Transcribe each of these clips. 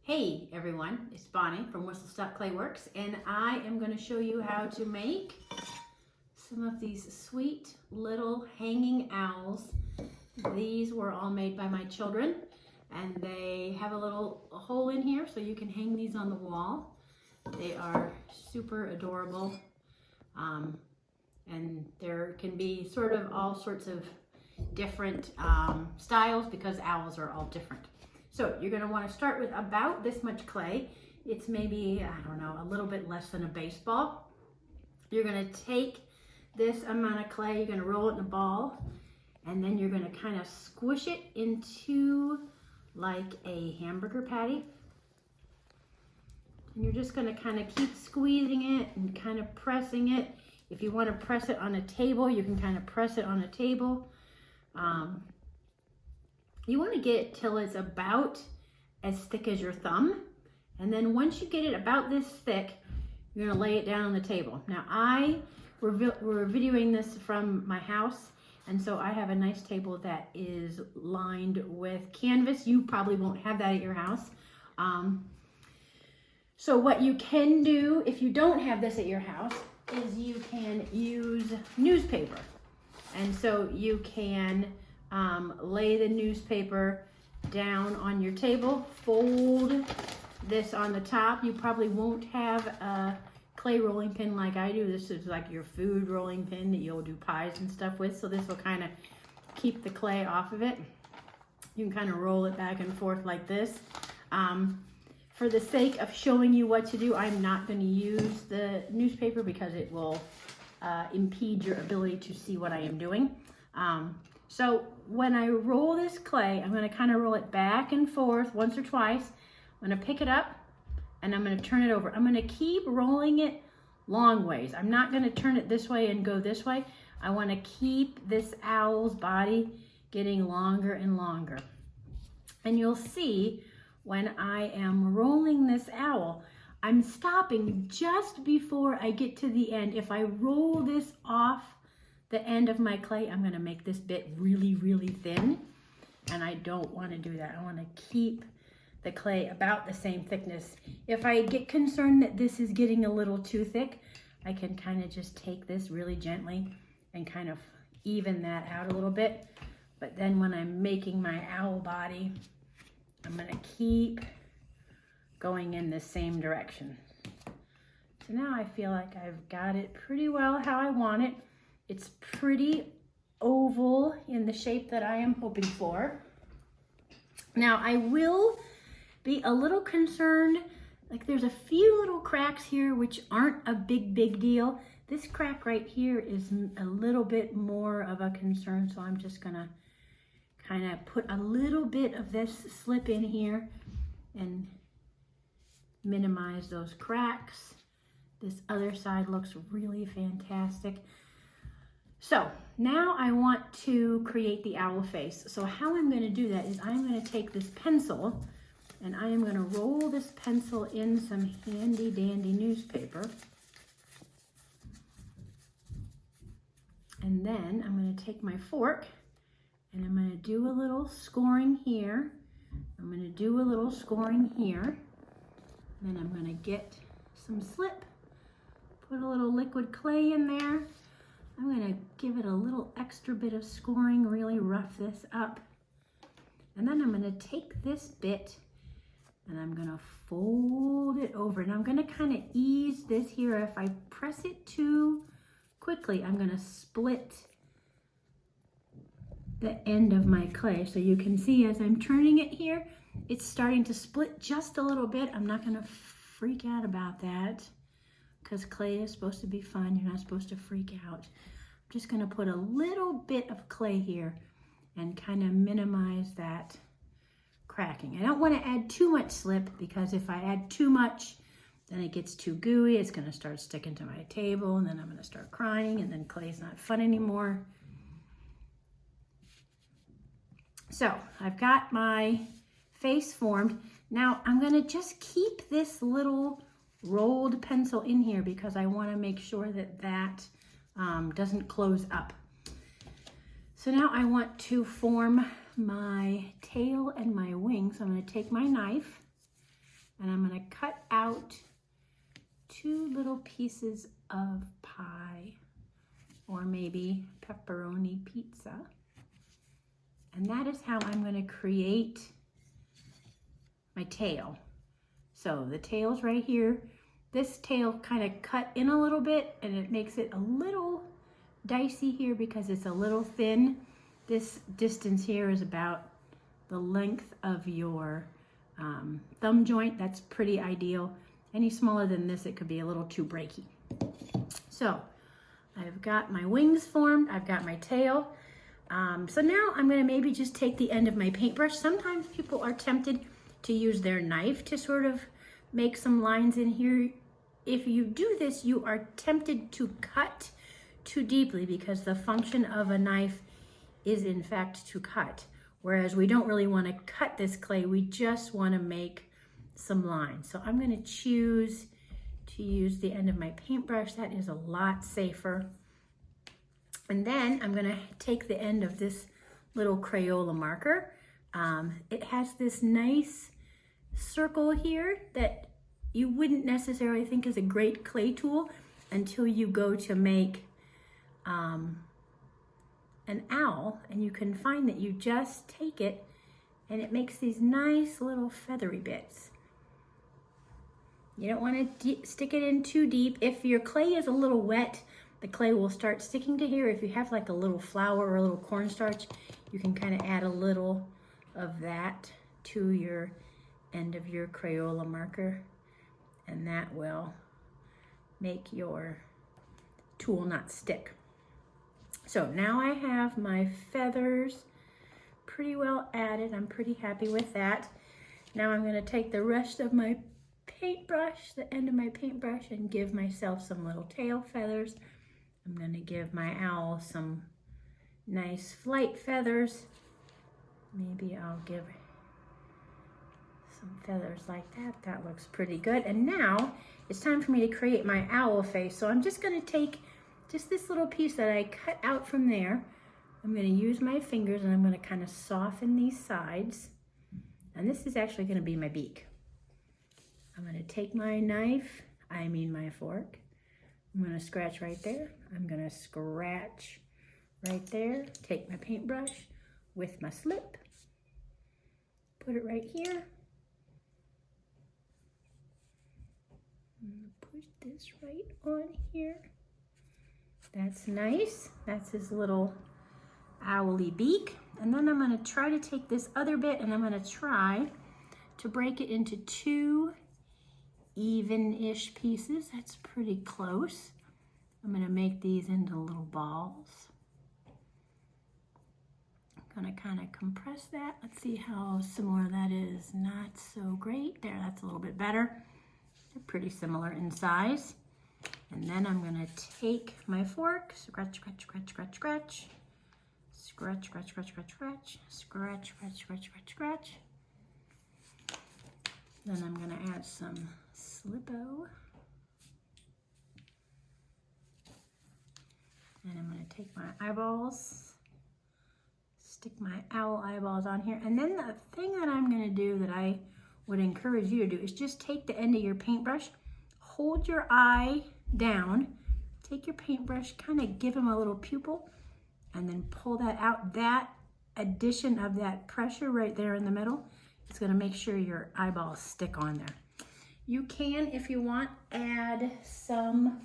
Hey everyone, it's Bonnie from Whistle Stop Clayworks, and I am going to show you how to make some of these sweet little hanging owls. These were all made by my children, and they have a little hole in here so you can hang these on the wall. They are super adorable, and there can be sort of all sorts of different styles because owls are all different. So you're going to want to start with about this much clay. It's maybe, I don't know, a little bit less than a baseball. You're going to take this amount of clay, you're going to roll it in a ball, and then you're going to kind of squish it into like a hamburger patty. And you're just going to kind of keep squeezing it and kind of pressing it. If you want to press it on a table, you can kind of press it on a table. You want to get it till it's about as thick as your thumb. And then once you get it about this thick, you're going to lay it down on the table. Now we're videoing this from my house, and so I have a nice table that is lined with canvas. You probably won't have that at your house. So what you can do if you don't have this at your house is you can use newspaper. And so you can lay the newspaper down on your table, fold this on the top. You probably won't have a clay rolling pin like I do. This is like your food rolling pin that you'll do pies and stuff with. So this will kind of keep the clay off of it. You can kind of roll it back and forth like this. For the sake of showing you what to do, I'm not going to use the newspaper because it will impede your ability to see what I am doing. So when I roll this clay, I'm going to kind of roll it back and forth once or twice. I'm going to pick it up and I'm going to turn it over. I'm going to keep rolling it long ways. I'm not going to turn it this way and go this way. I want to keep this owl's body getting longer and longer. And you'll see when I am rolling this owl, I'm stopping just before I get to the end. If I roll this off the end of my clay, I'm going to make this bit really, really thin, and I don't want to do that. I want to keep the clay about the same thickness. If I get concerned that this is getting a little too thick, I can kind of just take this really gently and kind of even that out a little bit. But then when I'm making my owl body, I'm going to keep going in the same direction. So now I feel like I've got it pretty well how I want it. It's pretty oval in the shape that I am hoping for. Now I will be a little concerned, like there's a few little cracks here which aren't a big deal. This crack right here is a little bit more of a concern, so I'm just gonna kind of put a little bit of this slip in here and minimize those cracks. This other side looks really fantastic. So now I want to create the owl face. So how I'm going to do that is I'm going to take this pencil and I am going to roll this pencil in some handy dandy newspaper. And then I'm going to take my fork and I'm going to do a little scoring here. I'm going to do a little scoring here. Then I'm going to get some slip, put a little liquid clay in there. I'm going to give it a little extra bit of scoring, really rough this up. And then I'm going to take this bit and I'm going to fold it over. And I'm going to kind of ease this here. If I press it too quickly, I'm going to split the end of my clay. So you can see as I'm turning it here, it's starting to split just a little bit. I'm not going to freak out about that, because clay is supposed to be fun. You're not supposed to freak out. I'm just going to put a little bit of clay here and kind of minimize that cracking. I don't want to add too much slip, because if I add too much, then it gets too gooey. It's going to start sticking to my table, and then I'm going to start crying, and then clay's not fun anymore. So I've got my face formed. Now I'm going to just keep this little rolled pencil in here because I want to make sure that that doesn't close up. So now I want to form my tail and my wings. So I'm going to take my knife and I'm gonna cut out 2 little pieces of pie, or maybe pepperoni pizza. And that is how I'm gonna create my tail. So the tail's right here. This tail kind of cut in a little bit, and it makes it a little dicey here because it's a little thin. This distance here is about the length of your thumb joint. That's pretty ideal. Any smaller than this, it could be a little too breaky. So I've got my wings formed, I've got my tail. So now I'm gonna maybe just take the end of my paintbrush. Sometimes people are tempted to use their knife to sort of make some lines in here. If you do this, you are tempted to cut too deeply because the function of a knife is in fact to cut. Whereas we don't really want to cut this clay, we just want to make some lines. So I'm going to choose to use the end of my paintbrush. That is a lot safer. And then I'm going to take the end of this little Crayola marker. It has this nice circle here that you wouldn't necessarily think is a great clay tool until you go to make an owl, and you can find that you just take it and it makes these nice little feathery bits. You don't want to stick it in too deep. If your clay is a little wet, the clay will start sticking to here. If you have like a little flour or a little cornstarch, you can kind of add a little of that to your end of your Crayola marker, and that will make your tool not stick. So now I have my feathers pretty well added. I'm pretty happy with that. Now I'm going to take the rest of my paintbrush, the end of my paintbrush, and give myself some little tail feathers. I'm going to give my owl some nice flight feathers. Maybe I'll give some feathers like that. That looks pretty good. And now it's time for me to create my owl face. So I'm just going to take just this little piece that I cut out from there. I'm going to use my fingers and I'm going to kind of soften these sides. And this is actually going to be my beak. I'm going to take my knife, my fork. I'm going to scratch right there. I'm going to scratch right there. Take my paintbrush with my slip. Put it right here. I'm going to push this right on here. That's nice. That's his little owly beak. And then I'm going to try to take this other bit and I'm going to try to break it into 2 even-ish pieces. That's pretty close. I'm going to make these into little balls. I'm going to kind of compress that. Let's see how similar that is. Not so great. There, that's a little bit better. They're pretty similar in size. And then I'm going to take my fork, scratch, scratch, scratch, scratch, scratch, scratch, scratch, scratch, scratch, scratch, scratch, scratch, scratch, scratch, scratch. Then I'm going to add some Slippo. And I'm going to take my eyeballs, stick my owl eyeballs on here. And then the thing that I'm going to do that I would encourage you to do is just take the end of your paintbrush, hold your eye down, take your paintbrush, kind of give him a little pupil, and then pull that out. That addition of that pressure right there in the middle is going to make sure your eyeballs stick on there. You can, if you want, add some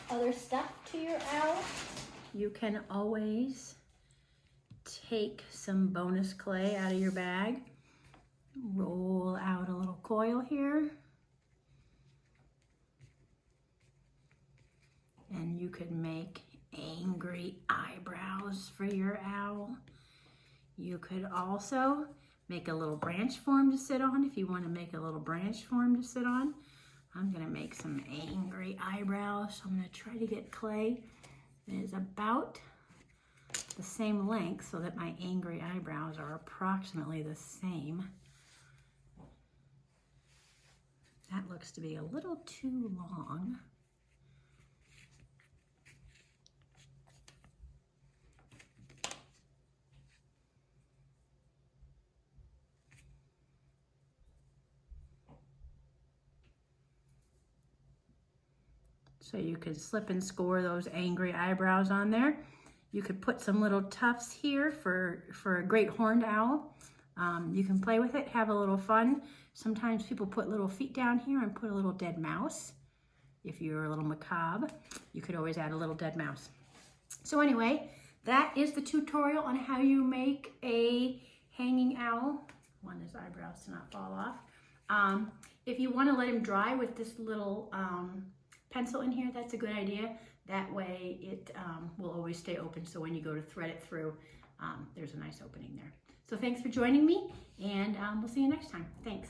other stuff to your owl. You can always take some bonus clay out of your bag, roll out a little coil here, and you could make angry eyebrows for your owl. You could also make a little branch for him to sit on if you want to make a little branch for him to sit on. I'm going to make some angry eyebrows. So I'm going to try to get clay that is about the same length so that my angry eyebrows are approximately the same. That looks to be a little too long. So you could slip and score those angry eyebrows on there. You could put some little tufts here for a great horned owl. You can play with it, have a little fun. Sometimes people put little feet down here and put a little dead mouse. If you're a little macabre, you could always add a little dead mouse. So anyway, that is the tutorial on how you make a hanging owl. I want his eyebrows to not fall off. If you want to let him dry with this little pencil in here, that's a good idea. That way it will always stay open, so when you go to thread it through, there's a nice opening there. So thanks for joining me, and we'll see you next time. Thanks.